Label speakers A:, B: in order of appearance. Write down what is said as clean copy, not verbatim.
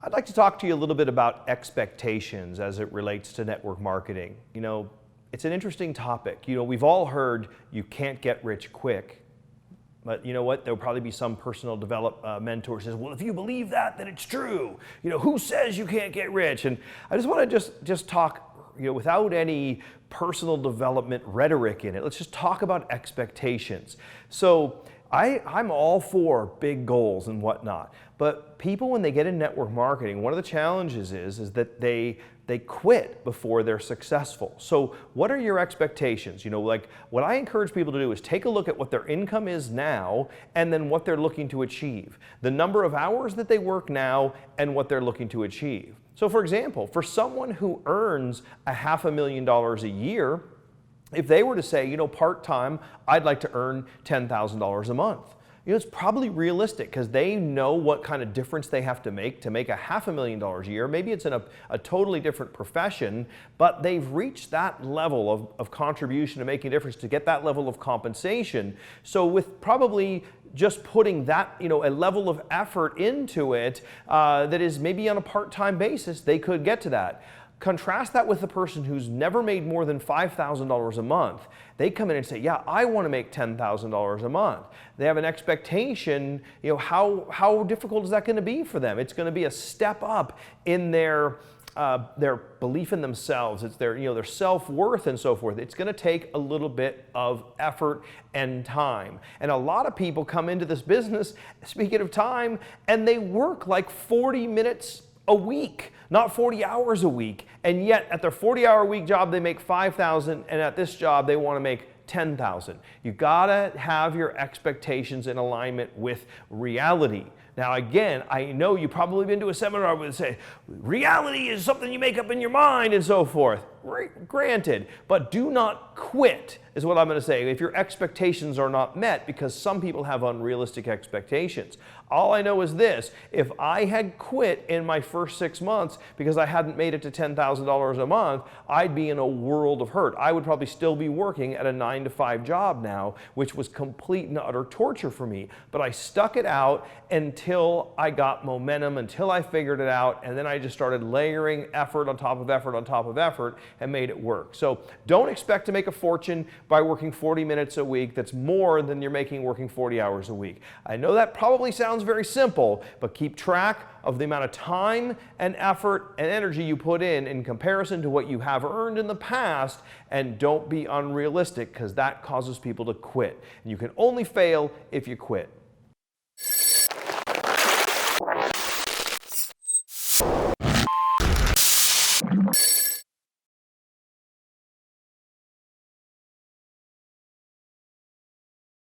A: I'd like to talk to you a little bit about expectations as it relates to network marketing. It's an interesting topic. We've all heard you can't get rich quick. But you know what? There'll probably be some personal development mentor who says, well, if you believe that, then it's true. Who says you can't get rich? And I just want to just talk, without any personal development rhetoric in it. Let's just talk about expectations. So I'm all for big goals and whatnot. But people, when they get in network marketing, one of the challenges is that they quit before they're successful. So what are your expectations? Like what I encourage people to do is take a look at what their income is now and then what they're looking to achieve. The number of hours that they work now and what they're looking to achieve. So for example, for someone who earns $500,000 a year, if they were to say, part-time, I'd like to earn $10,000 a month. It's probably realistic because they know what kind of difference they have to make $500,000 a year. Maybe it's in a totally different profession, but they've reached that level of contribution to making a difference to get that level of compensation. So with probably just putting that, a level of effort into it that is maybe on a part-time basis, they could get to that. Contrast that with the person who's never made more than $5,000 a month. They come in and say, yeah, I want to make $10,000 a month. They have an expectation, how difficult is that going to be for them? It's going to be a step up in their belief in themselves. It's their self-worth and so forth. It's going to take a little bit of effort and time. And a lot of people come into this business, speaking of time, and they work like 40 minutes a week, not 40 hours a week. And yet at their 40-hour-a-week job, they make $5,000, and at this job, they want to make $10,000. You gotta have your expectations in alignment with reality. Now again, I know you've probably been to a seminar where they say, reality is something you make up in your mind and so forth. Granted, but do not quit is what I'm going to say if your expectations are not met, because some people have unrealistic expectations. All I know is this: if I had quit in my first 6 months because I hadn't made it to $10,000 a month, I'd be in a world of hurt. I would probably still be working at a 9-to-5 job now, which was complete and utter torture for me. But I stuck it out until I got momentum, until I figured it out, and then I just started layering effort on top of effort on top of effort and made it work. So don't expect to make a fortune by working 40 minutes a week. That's more than you're making working 40 hours a week. I know that probably sounds very simple, but keep track of the amount of time and effort and energy you put in comparison to what you have earned in the past, and don't be unrealistic, because that causes people to quit. And you can only fail if you quit.